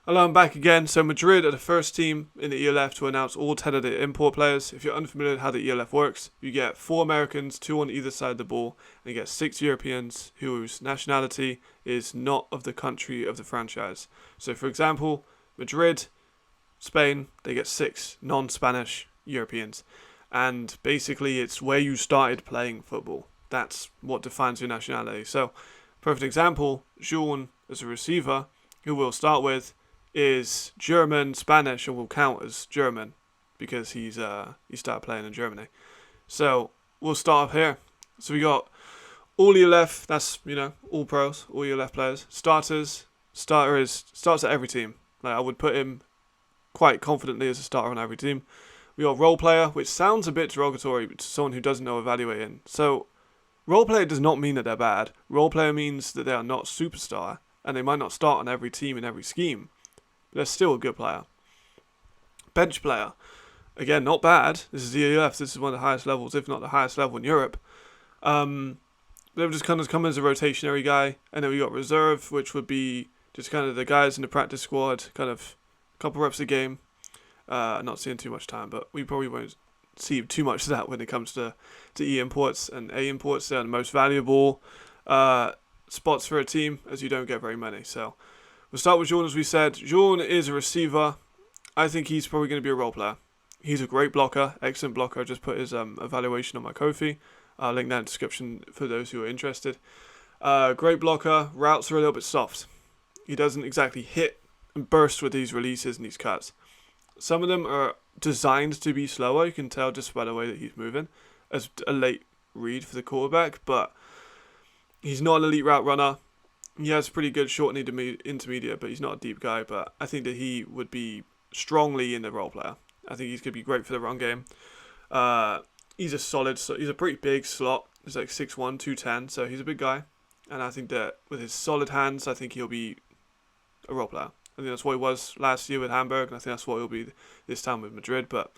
Hello, I'm back again. So Madrid are the first team in the ELF to announce all 10 of the import players. If you're unfamiliar with how the ELF works, you get 4 Americans, 2 on either side of the ball, and you get 6 Europeans whose nationality is not of the country of the franchise. So for example, Madrid, Spain, they get 6 non-Spanish Europeans. And basically it's where you started playing football. That's what defines your nationality. So, perfect example, Jean as a receiver, who we'll start with, is German, Spanish, and will count as German because he started playing in Germany. So we'll start up here. So we got all ELF, that's all pros, all ELF players. Starters, starts at every team. Like I would put him quite confidently as a starter on every team. We got role player, which sounds a bit derogatory to someone who doesn't know evaluating. So role player does not mean that they're bad. Role player means that they are not superstar, and they might not start on every team in every scheme. They're still a good player. Bench player. Again, not bad. This is the ELF. This is one of the highest levels, if not the highest level in Europe. They've just kind of come as a rotationary guy. And then we got reserve, which would be just kind of the guys in the practice squad, kind of a couple reps a game. Not seeing too much time, but we probably won't see too much of that when it comes to E imports and A imports. They're the most valuable spots for a team, as you don't get very many. So we'll start with Jean, as we said. Jean is a receiver. I think he's probably going to be a role player. He's a great blocker, excellent blocker. I just put his evaluation on my Ko-fi. I'll link that in the description for those who are interested. Great blocker. Routes are a little bit soft. He doesn't exactly hit and burst with these releases and these cuts. Some of them are designed to be slower. You can tell just by the way that he's moving as a late read for the quarterback, but he's not an elite route runner. He has pretty good short and intermediate, but he's not a deep guy. But I think that he would be strongly in the role player. I think he's going to be great for the run game. He's a pretty big slot. He's like 6'1", 210, so he's a big guy. And I think that with his solid hands, I think he'll be a role player. I think that's what he was last year with Hamburg, and I think that's what he'll be this time with Madrid. But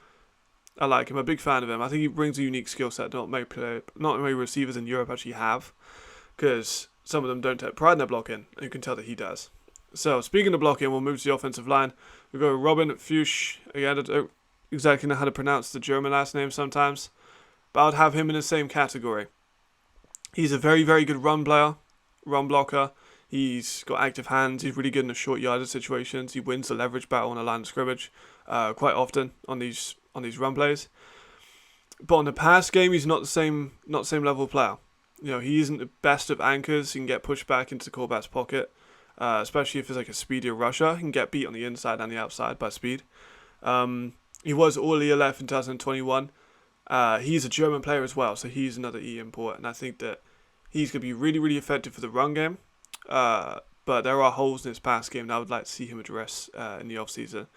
I like him. I'm a big fan of him. I think he brings a unique skill set not many receivers in Europe actually have, because some of them don't take pride in their blocking, and you can tell that he does. So, speaking of blocking, we'll move to the offensive line. We'll go Robin Fuchs. Again, I don't exactly know how to pronounce the German last name sometimes, but I would have him in the same category. He's a very, very good run blocker. He's got active hands. He's really good in the short yardage situations. He wins the leverage battle on the line of scrimmage quite often on these run plays. But on the pass game, he's not the same level of player. He isn't the best of anchors. He can get pushed back into the quarterback's pocket, especially if it's like a speedier rusher. He can get beat on the inside and the outside by speed. He was all ELF in 2021. He's a German player as well, so he's another E import, and I think that he's going to be really, really effective for the run game. But there are holes in his pass game that I would like to see him address in the offseason.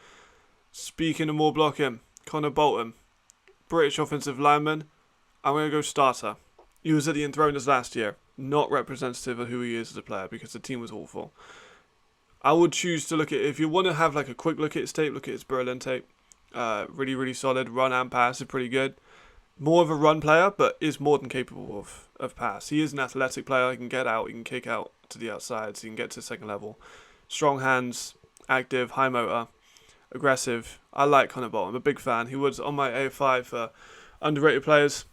Speaking of more blocking, Connor Bolton, British offensive lineman. I'm going to go starter. He was at the Enthroners last year. Not representative of who he is as a player because the team was awful. I would choose to look at, if you want to have like a quick look at his tape, look at his Berlin tape. Really, really solid. Run and pass are pretty good. More of a run player, but is more than capable of pass. He is an athletic player. He can get out. He can kick out to the outsides. He can get to the second level. Strong hands, active, high motor, aggressive. I like Connor Bolton. I'm a big fan. He was on my A5 for underrated players,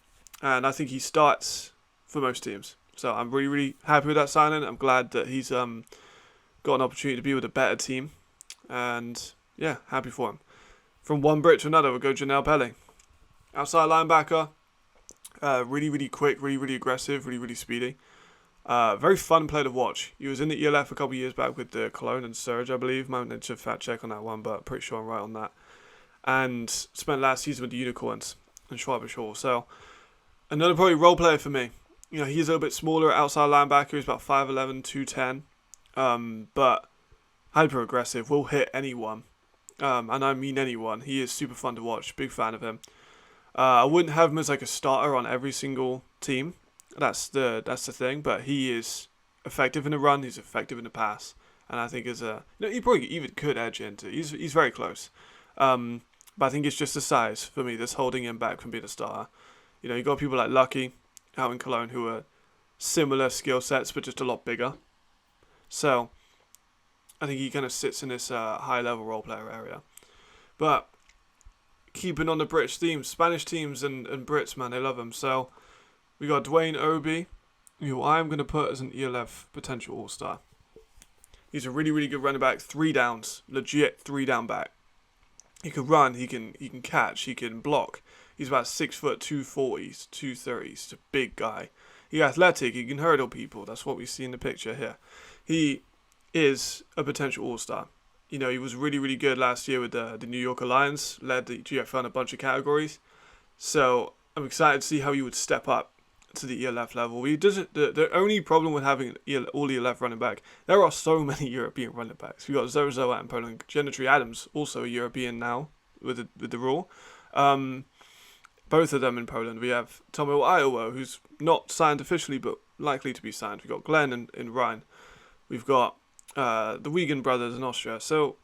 and I think he starts for most teams. So I'm really, really happy with that signing. I'm glad that he's got an opportunity to be with a better team, and yeah, happy for him. From one Brit to another, we'll go Janelle Pelly. Outside linebacker, really, really quick, really, really aggressive, really, really speedy. Very fun player to watch. He was in the ELF a couple of years back with the Cologne and Surge, I believe. Might need to fact check on that one, but pretty sure I'm right on that. And spent last season with the Unicorns and Schwabish Hall. So, another probably role player for me. He's a little bit smaller outside linebacker. He's about 5'11", 210. But hyper aggressive, will hit anyone. And I mean anyone. He is super fun to watch. Big fan of him. I wouldn't have him as like a starter on every single team. That's the thing. But he is effective in the run. He's effective in the pass. And I think he probably even could edge into. He's very close. But I think it's just the size for me that's holding him back from being a starter. You got people like Lucky out in Cologne who are similar skill sets but just a lot bigger. So I think he kind of sits in this high-level role player area. But keeping on the British theme, Spanish teams and Brits, man, they love him. So we got Dwayne Obi, who I'm going to put as an ELF potential all-star. He's a really, really good running back, 3 downs, legit 3-down back. He can run, he can catch, he can block. He's about 6 foot, 240s, 230s. He's a big guy. He's athletic, he can hurdle people. That's what we see in the picture here. He is a potential all-star. You know, he was really, really good last year with the New York Lions, led the GFL in a bunch of categories. So I'm excited to see how he would step up to the ELF level. He doesn't. The only problem with having all ELF running back, there are so many European running backs. We got Zozo out in Poland, Genetry Adams, also a European now with the rule. Both of them in Poland. We have Tomo Iowa, who's not signed officially but likely to be signed. We've got Glenn and Ryan. We've got the Wigan brothers in Austria. So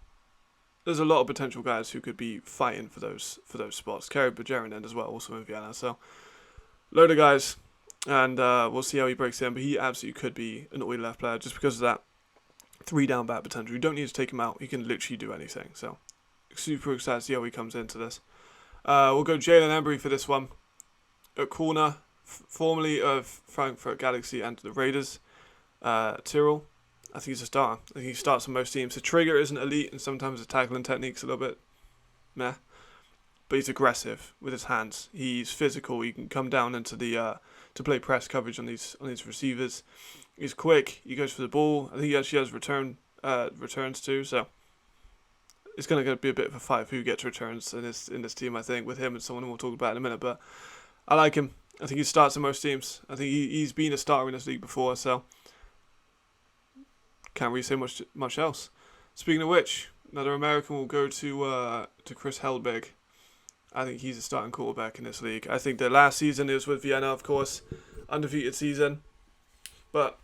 there's a lot of potential guys who could be fighting for those spots. Kerry Bajarian as well, also in Vienna. So load of guys, and we'll see how he breaks in. But he absolutely could be an all left player just because of that 3-down back potential. You don't need to take him out. He can literally do anything. So super excited to see how he comes into this. We'll go Jalen Embry for this one. At corner, formerly of Frankfurt Galaxy and the Raiders, Tyrrell. I think he's a starter. I think he starts on most teams. The trigger isn't elite, and sometimes the tackling technique's a little bit meh. But he's aggressive with his hands. He's physical. He can come down into the to play press coverage on these receivers. He's quick. He goes for the ball. I think he actually has returns too. So it's going to be a bit of a fight for who gets returns in this team. I think with him and someone we'll talk about in a minute. But I like him. I think he starts on most teams. I think he's been a starter in this league before. So can't really say much else. Speaking of which, another American will go to Chris Hellbig. I think he's a starting quarterback in this league. I think the last season it was with Vienna, of course, undefeated season, but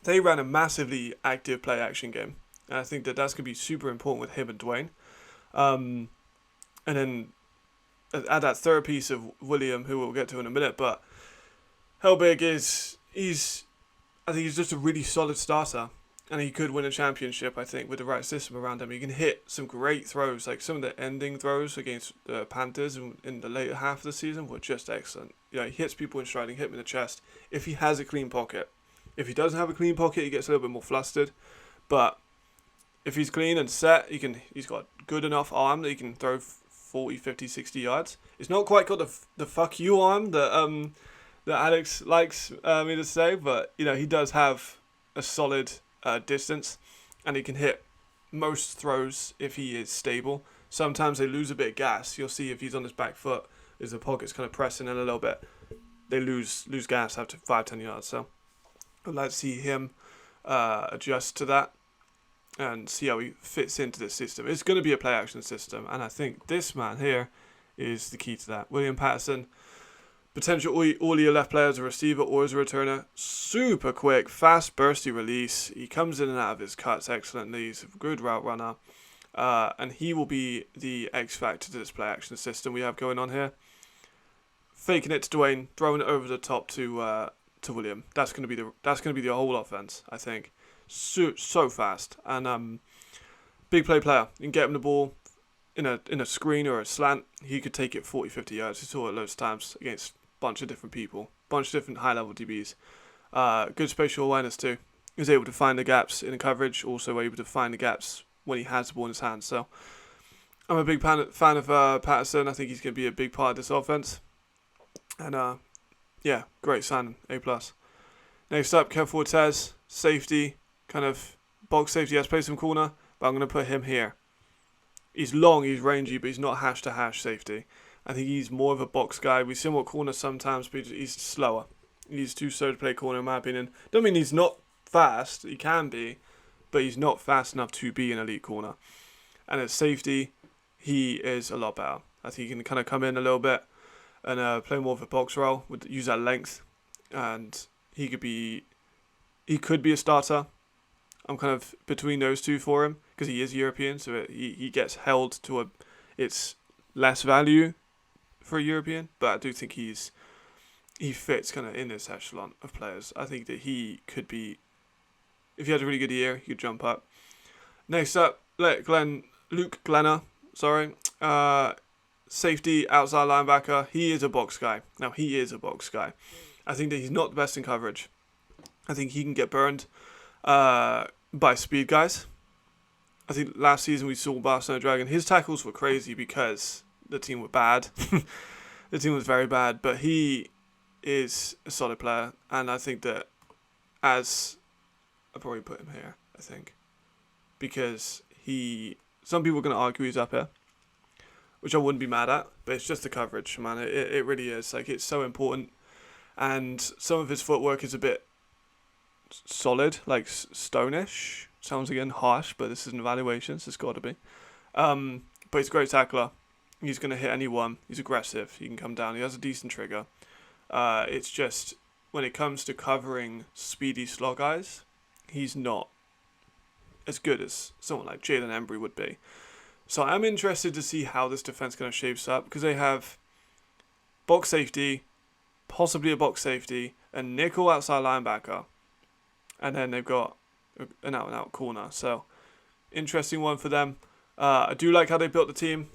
they ran a massively active play action game, and I think that's going to be super important with him and Dwayne. And then add that third piece of William, who we'll get to in a minute. But Hellbig I think he's just a really solid starter. And he could win a championship, I think, with the right system around him. He can hit some great throws, like some of the ending throws against the Panthers in the later half of the season were just excellent. He hits people in stride, he hit them in the chest. If he has a clean pocket. If he doesn't have a clean pocket, he gets a little bit more flustered. But if he's clean and set, he's got good enough arm that he can throw 40, 50, 60 yards. It's not quite got the fuck you arm that Alex likes me to say, but he does have a solid distance, and he can hit most throws if he is stable. Sometimes they lose a bit of gas. You'll see if he's on his back foot, as the pocket's kind of pressing in a little bit, they lose gas after 5-10 yards. So I'd like to see him adjust to that and see how he fits into this system. It's going to be a play action system, and I think this man here is the key to that. William Patterson, potential all your left player as a receiver or as a returner. Super quick, fast, bursty release. He comes in and out of his cuts excellently. He's a good route runner. And he will be the X factor to this play action system we have going on here. Faking it to Dwayne, throwing it over the top to William. That's gonna be the whole offense, I think. So fast. And big player. You can get him the ball in a screen or a slant. He could take it 40, 50 yards. He saw it loads of times against bunch of different people, bunch of different high-level DBs. Good spatial awareness too. He was able to find the gaps in the coverage, also able to find the gaps when he has the ball in his hands. So I'm a big fan of Patterson. I think he's going to be a big part of this offense. And great signing, A+. Next up, Kev Fortes, safety, kind of box safety. Has played some corner, but I'm going to put him here. He's long, he's rangy, but he's not hash-to-hash safety. I think he's more of a box guy. We see him at corner sometimes, but he's slower. He's too slow to play corner, in my opinion. Don't mean he's not fast. He can be, but he's not fast enough to be an elite corner. And at safety, he is a lot better. I think he can kind of come in a little bit and play more of a box role, use that length. And he could be a starter. I'm kind of between those two for him because he is European, so he gets held to it's less value for a European, but I do think he fits kind of in this echelon of players. I think that he could be, if he had a really good year, he could jump up. Next up, Luke Glenner. Sorry. Safety, outside linebacker. He is a box guy. Now, he is a box guy. I think that he's not the best in coverage. I think he can get burned by speed guys. I think last season we saw Barcelona Dragon. His tackles were crazy because the team were bad. The team was very bad, but he is a solid player, and I think that I'll probably put him here, I think, because some people are going to argue he's up here, which I wouldn't be mad at, but it's just the coverage, man. It really is. Like, it's so important, and some of his footwork is a bit solid, like stonish. Sounds again harsh, but this is an evaluation, so it's got to be. But he's a great tackler. He's going to hit anyone. He's aggressive. He can come down. He has a decent trigger. It's just, when it comes to covering speedy slot guys, he's not as good as someone like Jalen Embry would be. So I'm interested to see how this defense kind of shapes up, because they have box safety, possibly a box safety, a nickel outside linebacker, and then they've got an out-and-out corner. So, interesting one for them. I do like how they built the team.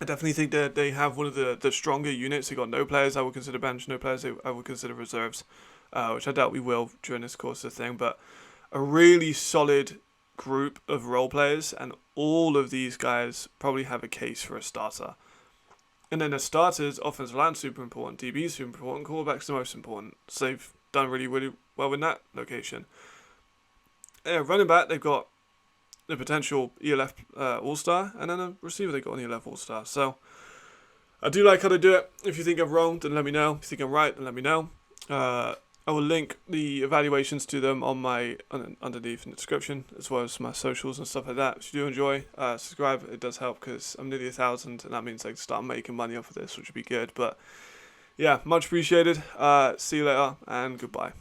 I definitely think that they have one of the stronger units. They got no players I would consider bench, no players I would consider reserves, which I doubt we will during this course of the thing. But a really solid group of role players, and all of these guys probably have a case for a starter. And then the starters, offensive line super important, DB super important, quarterback's the most important. So they've done really, really well in that location. Running back, they've got the potential ELF All-Star, and then a receiver they got an ELF All-Star. So I do like how they do it. If you think I'm wrong, then let me know. If you think I'm right, then let me know. I will link the evaluations to them on my underneath in the description, as well as my socials and stuff like that. If you do enjoy, subscribe. It does help, because I'm nearly 1,000, and that means I can start making money off of this, which would be good. But yeah, much appreciated. See you later, and goodbye.